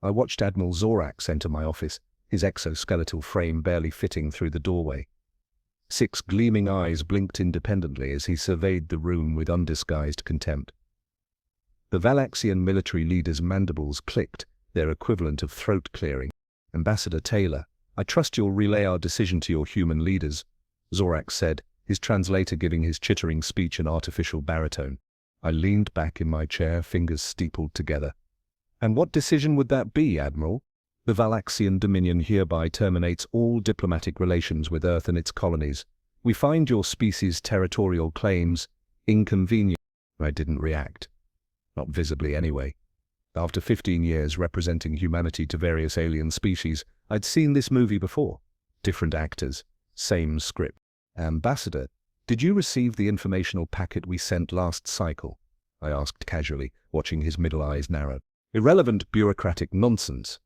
I watched Admiral Zorax enter my office, his exoskeletal frame barely fitting through the doorway. 6 gleaming eyes blinked independently as he surveyed the room with undisguised contempt. The Valaxian military leader's mandibles clicked, their equivalent of throat clearing. "Ambassador Taylor, I trust you'll relay our decision to your human leaders," Zorax said, his translator giving his chittering speech an artificial baritone. I leaned back in my chair, fingers steepled together. "And what decision would that be, Admiral?" "The Valaxian Dominion hereby terminates all diplomatic relations with Earth and its colonies. We find your species' territorial claims inconvenient." I didn't react. Not visibly, anyway. After 15 years representing humanity to various alien species, I'd seen this movie before. Different actors, same script. "Ambassador, did you receive the informational packet we sent last cycle?" I asked casually, watching his middle eyes narrow. "Irrelevant bureaucratic nonsense.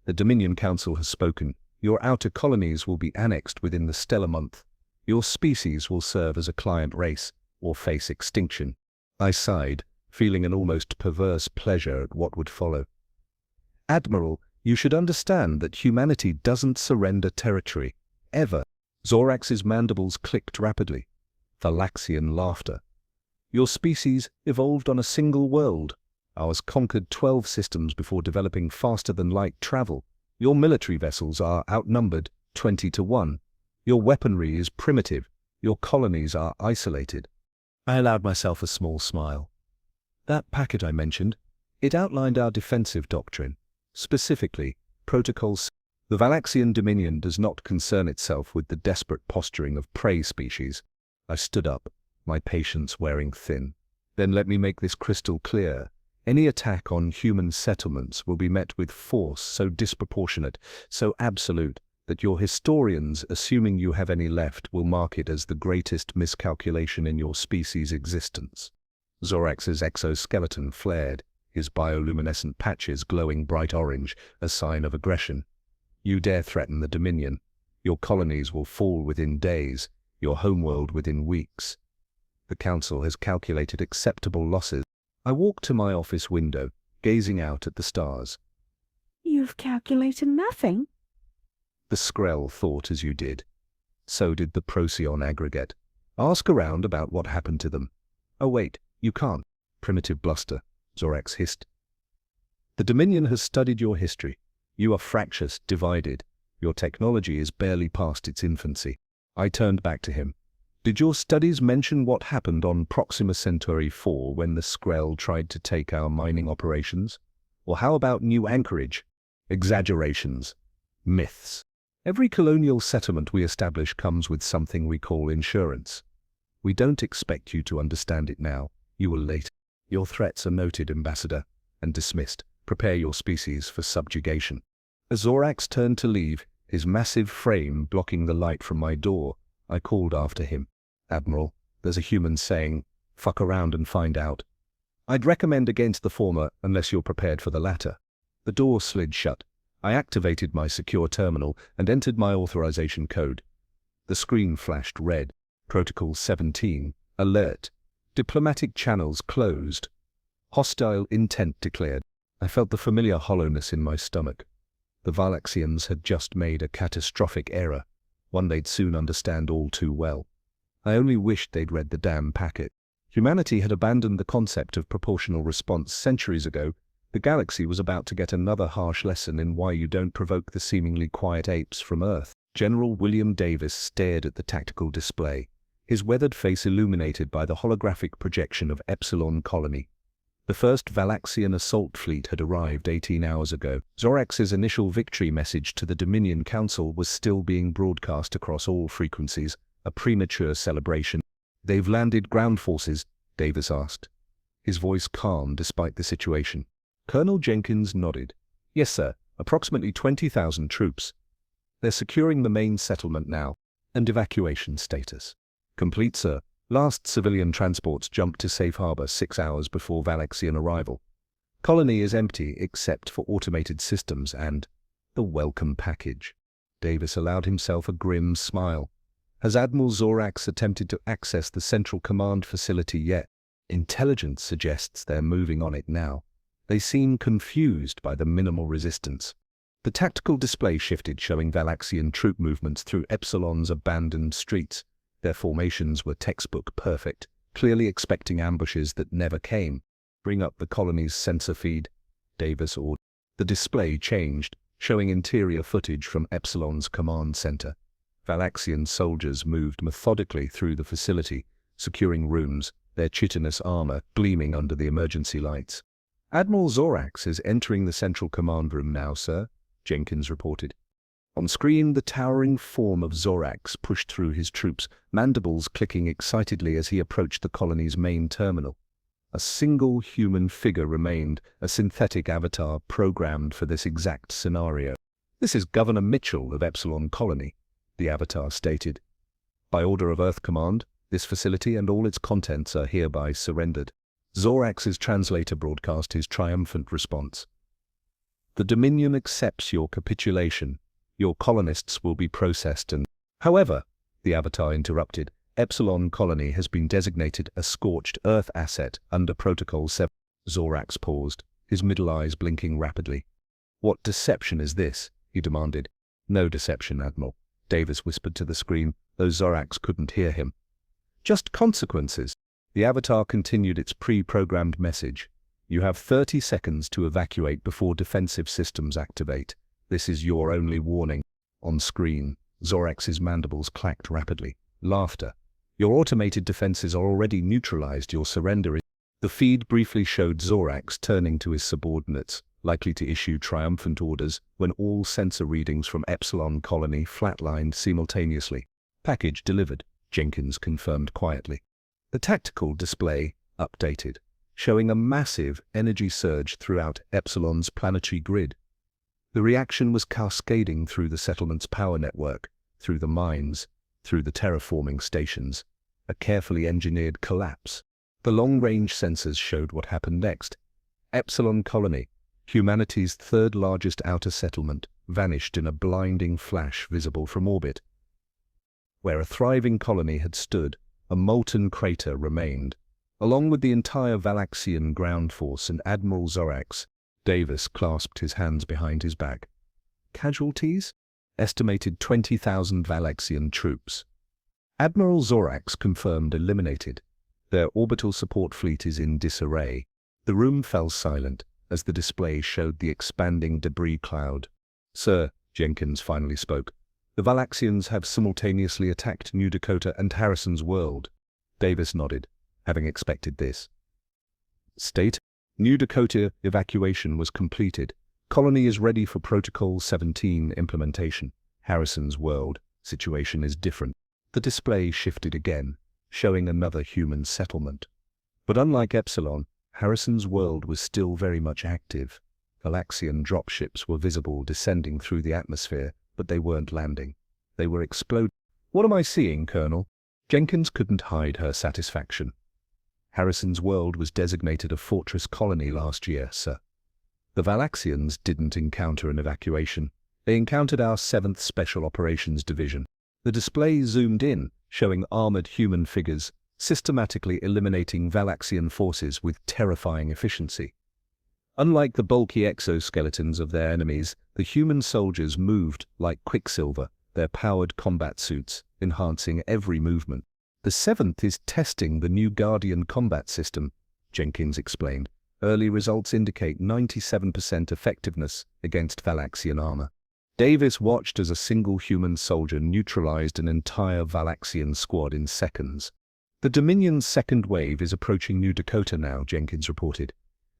The Dominion Council has spoken. Your outer colonies will be annexed within the stellar month. Your species will serve as a client race, or face extinction." I sighed, feeling an almost perverse pleasure at what would follow. "Admiral, you should understand that humanity doesn't surrender territory, ever." Zorax's mandibles clicked rapidly. Valaxian laughter. "Your species evolved on a single world. Ours conquered 12 systems before developing faster-than-light travel. Your military vessels are outnumbered 20-1. Your weaponry is primitive. Your colonies are isolated." I allowed myself a small smile. "That packet I mentioned, it outlined our defensive doctrine, specifically protocols. The Valaxian Dominion does not concern itself with the desperate posturing of prey species." I stood up, my patience wearing thin. "Then let me make this crystal clear. Any attack on human settlements will be met with force so disproportionate, so absolute, that your historians, assuming you have any left, will mark it as the greatest miscalculation in your species' existence." Zorax's exoskeleton flared, his bioluminescent patches glowing bright orange, a sign of aggression. "You dare threaten the Dominion. Your colonies will fall within days, your homeworld within weeks. The Council has calculated acceptable losses." I walked to my office window, gazing out at the stars. "You've calculated nothing." "The Skrell thought as you did. So did the Procyon aggregate. Ask around about what happened to them." "Oh wait, you can't." "Primitive bluster," Zorax hissed. "The Dominion has studied your history. You are fractious, divided. Your technology is barely past its infancy." I turned back to him. "Did your studies mention what happened on Proxima Centauri 4 when the Skrell tried to take our mining operations? Or how about New Anchorage?" "Exaggerations. Myths. Every colonial settlement we establish comes with something we call insurance. We don't expect you to understand it now. You will later. Your threats are noted, Ambassador, and dismissed. Prepare your species for subjugation." As Zorax turned to leave, his massive frame blocking the light from my door, I called after him. "Admiral, there's a human saying, 'Fuck around and find out.' I'd recommend against the former unless you're prepared for the latter." The door slid shut. I activated my secure terminal and entered my authorization code. The screen flashed red. Protocol 17. Alert. Diplomatic channels closed. Hostile intent declared. I felt the familiar hollowness in my stomach. The Valaxians had just made a catastrophic error, one they'd soon understand all too well. I only wished they'd read the damn packet. Humanity had abandoned the concept of proportional response centuries ago. The galaxy was about to get another harsh lesson in why you don't provoke the seemingly quiet apes from Earth. General William Davis stared at the tactical display, his weathered face illuminated by the holographic projection of Epsilon Colony. The first Valaxian assault fleet had arrived 18 hours ago. Zorax's initial victory message to the Dominion Council was still being broadcast across all frequencies, a premature celebration. "They've landed ground forces?" Davis asked, his voice calm despite the situation. Colonel Jenkins nodded. "Yes, sir. Approximately 20,000 troops. They're securing the main settlement now." "And evacuation status?" "Complete, sir. Last civilian transports jumped to safe harbor 6 hours before Valaxian arrival. Colony is empty except for automated systems and the welcome package." Davis allowed himself a grim smile. "Has Admiral Zorax attempted to access the Central Command facility yet?" "Intelligence suggests they're moving on it now. They seem confused by the minimal resistance. The tactical display shifted, showing Valaxian troop movements through Epsilon's abandoned streets. Their formations were textbook perfect, clearly expecting ambushes that never came. "Bring up the colony's sensor feed," Davis ordered. The display changed, showing interior footage from Epsilon's command center. Valaxian soldiers moved methodically through the facility, securing rooms, their chitinous armor gleaming under the emergency lights. "Admiral Zorax is entering the central command room now, sir," Jenkins reported. On screen, the towering form of Zorax pushed through his troops, mandibles clicking excitedly as he approached the colony's main terminal. A single human figure remained, a synthetic avatar programmed for this exact scenario. "This is Governor Mitchell of Epsilon Colony," the avatar stated. "By order of Earth Command, this facility and all its contents are hereby surrendered." Zorax's translator broadcast his triumphant response. "The Dominion accepts your capitulation. Your colonists will be processed and—" "However," the avatar interrupted, "Epsilon Colony has been designated a scorched Earth asset under Protocol 7. Zorax paused, his middle eyes blinking rapidly. "What deception is this?" he demanded. "No deception, Admiral," Davis whispered to the screen, though Zorax couldn't hear him. "Just consequences." The avatar continued its pre-programmed message. "You have 30 seconds to evacuate before defensive systems activate. This is your only warning." On screen, Zorax's mandibles clacked rapidly. Laughter. "Your automated defenses are already neutralized. Your surrender is—" The feed briefly showed Zorax turning to his subordinates, likely to issue triumphant orders, when all sensor readings from Epsilon Colony flatlined simultaneously. "Package delivered," Jenkins confirmed quietly. The tactical display updated, showing a massive energy surge throughout Epsilon's planetary grid. The reaction was cascading through the settlement's power network, through the mines, through the terraforming stations. A carefully engineered collapse. The long-range sensors showed what happened next. Epsilon Colony, humanity's third-largest outer settlement, vanished in a blinding flash visible from orbit. Where a thriving colony had stood, a molten crater remained. Along with the entire Valaxian ground force and Admiral Zorax, Davis clasped his hands behind his back. "Casualties?" "Estimated 20,000 Valaxian troops." Admiral Zorax confirmed eliminated. "Their orbital support fleet is in disarray." The room fell silent as the display showed the expanding debris cloud. "Sir," Jenkins finally spoke, "the Valaxians have simultaneously attacked New Dakota and Harrison's world." Davis nodded, having expected this. "State: New Dakota evacuation was completed. Colony is ready for Protocol 17 implementation. Harrison's world situation is different." The display shifted again, showing another human settlement. But unlike Epsilon, Harrison's world was still very much active. Galaxian dropships were visible descending through the atmosphere, but they weren't landing. They were exploding. "What am I seeing, Colonel?" Jenkins couldn't hide her satisfaction. "Harrison's world was designated a fortress colony last year, sir. The Valaxians didn't encounter an evacuation. They encountered our 7th Special Operations Division." The display zoomed in, showing armored human figures, systematically eliminating Valaxian forces with terrifying efficiency. Unlike the bulky exoskeletons of their enemies, the human soldiers moved like quicksilver, their powered combat suits enhancing every movement. "The 7th is testing the new Guardian combat system," Jenkins explained. "Early results indicate 97% effectiveness against Valaxian armor." Davis watched as a single human soldier neutralized an entire Valaxian squad in seconds. "The Dominion's second wave is approaching New Dakota now," Jenkins reported.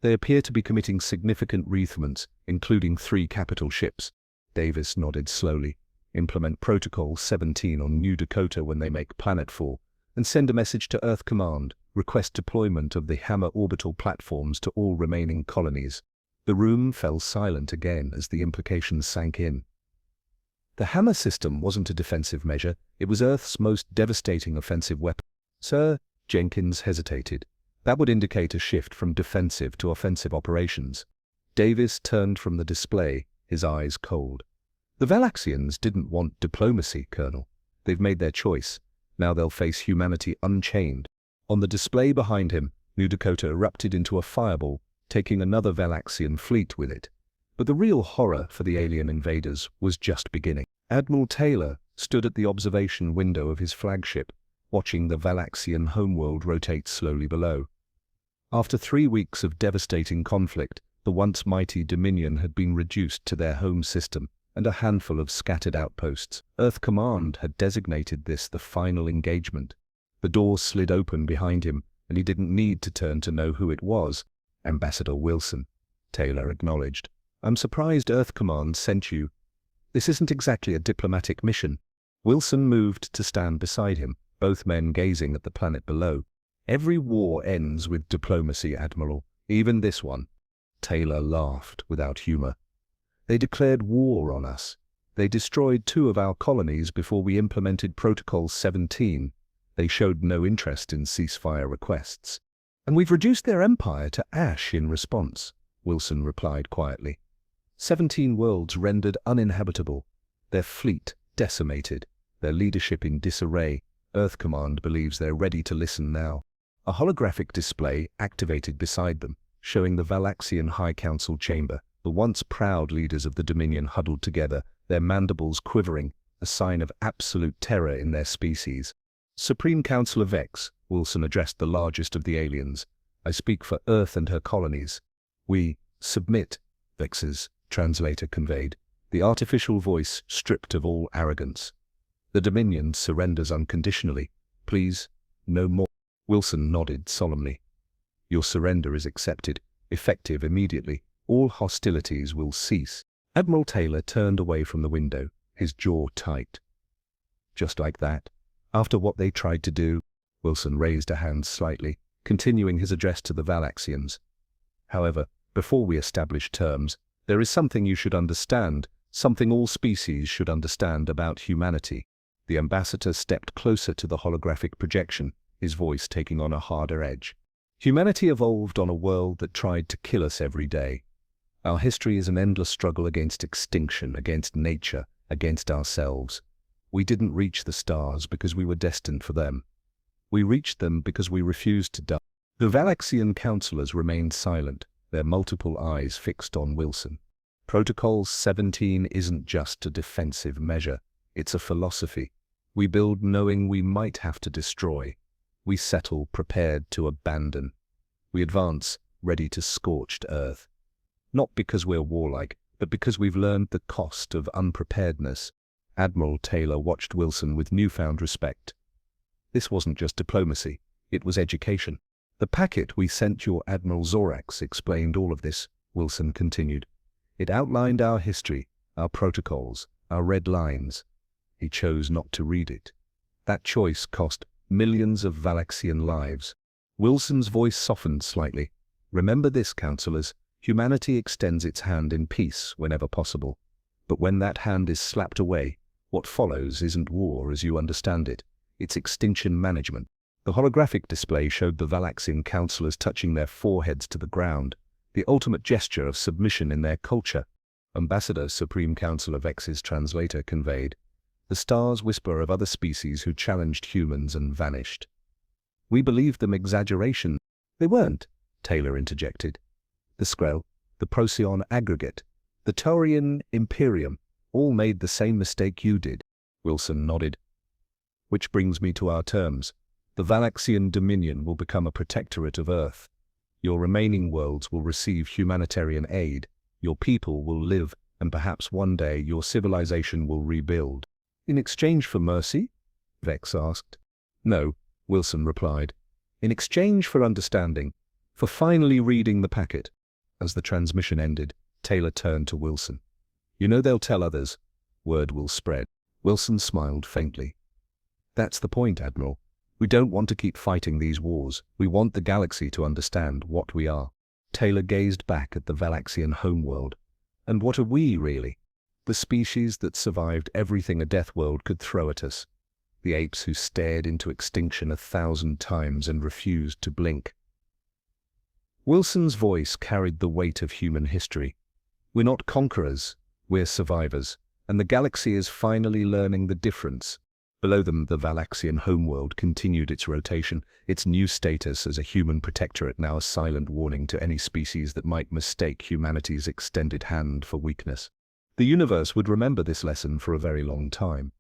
"They appear to be committing significant rethements, including 3 capital ships." Davis nodded slowly. "Implement Protocol 17 on New Dakota when they make planetfall, and send a message to Earth Command. Request deployment of the Hammer orbital platforms to all remaining colonies." The room fell silent again as the implications sank in. The Hammer system wasn't a defensive measure, it was Earth's most devastating offensive weapon. "Sir," Jenkins hesitated. "That would indicate a shift from defensive to offensive operations." Davis turned from the display, his eyes cold. "The Valaxians didn't want diplomacy, Colonel. They've made their choice. Now they'll face humanity unchained." On the display behind him, New Dakota erupted into a fireball, taking another Valaxian fleet with it. But the real horror for the alien invaders was just beginning. Admiral Taylor stood at the observation window of his flagship, watching the Valaxian homeworld rotate slowly below. After 3 weeks of devastating conflict, the once mighty Dominion had been reduced to their home system and a handful of scattered outposts. Earth Command had designated this the final engagement. The door slid open behind him, and he didn't need to turn to know who it was. Ambassador Wilson, Taylor acknowledged. I'm surprised Earth Command sent you. This isn't exactly a diplomatic mission. Wilson moved to stand beside him, both men gazing at the planet below. Every war ends with diplomacy, Admiral, even this one. Taylor laughed without humor. They declared war on us. They destroyed 2 of our colonies before we implemented Protocol 17. They showed no interest in ceasefire requests. And we've reduced their empire to ash in response, Wilson replied quietly. 17 worlds rendered uninhabitable, their fleet decimated, their leadership in disarray. Earth Command believes they're ready to listen now. A holographic display activated beside them, showing the Valaxian High Council chamber. The once proud leaders of the Dominion huddled together, their mandibles quivering, a sign of absolute terror in their species. Supreme Councilor Vex, Wilson addressed the largest of the aliens. I speak for Earth and her colonies. We submit, Vex's translator conveyed, the artificial voice stripped of all arrogance. The Dominion surrenders unconditionally. Please, no more. Wilson nodded solemnly. Your surrender is accepted, effective immediately. All hostilities will cease. Admiral Taylor turned away from the window, his jaw tight. Just like that, after what they tried to do, Wilson raised a hand slightly, continuing his address to the Valaxians. However, before we establish terms, there is something you should understand, something all species should understand about humanity. The ambassador stepped closer to the holographic projection, his voice taking on a harder edge. Humanity evolved on a world that tried to kill us every day. Our history is an endless struggle against extinction, against nature, against ourselves. We didn't reach the stars because we were destined for them. We reached them because we refused to die. The Valaxian counselors remained silent, their multiple eyes fixed on Wilson. Protocol 17 isn't just a defensive measure, it's a philosophy. We build knowing we might have to destroy. We settle prepared to abandon. We advance, ready to scorched earth. Not because we're warlike, but because we've learned the cost of unpreparedness. Admiral Taylor watched Wilson with newfound respect. This wasn't just diplomacy, it was education. The packet we sent your Admiral Zorax explained all of this, Wilson continued. It outlined our history, our protocols, our red lines. He chose not to read it. That choice cost millions of Valaxian lives. Wilson's voice softened slightly. Remember this, counselors. Humanity extends its hand in peace whenever possible. But when that hand is slapped away, what follows isn't war as you understand it. It's extinction management. The holographic display showed the Valaxian counselors touching their foreheads to the ground, the ultimate gesture of submission in their culture. Ambassador Supreme Councilor Vex's translator conveyed. The stars whisper of other species who challenged humans and vanished. We believed them exaggeration. They weren't, Taylor interjected. The Skrell, the Procyon Aggregate, the Taurian Imperium, all made the same mistake you did. Wilson nodded. Which brings me to our terms. The Valaxian Dominion will become a protectorate of Earth. Your remaining worlds will receive humanitarian aid. Your people will live, and perhaps one day your civilization will rebuild. In exchange for mercy? Vex asked. No, Wilson replied. In exchange for understanding, for finally reading the packet. As the transmission ended, Taylor turned to Wilson. You know they'll tell others. Word will spread. Wilson smiled faintly. That's the point, Admiral. We don't want to keep fighting these wars. We want the galaxy to understand what we are. Taylor gazed back at the Valaxian homeworld. And what are we, really? The species that survived everything a death world could throw at us. The apes who stared into extinction 1,000 times and refused to blink. Wilson's voice carried the weight of human history. We're not conquerors, we're survivors, and the galaxy is finally learning the difference. Below them, the Valaxian homeworld continued its rotation, its new status as a human protectorate now a silent warning to any species that might mistake humanity's extended hand for weakness. The universe would remember this lesson for a very long time.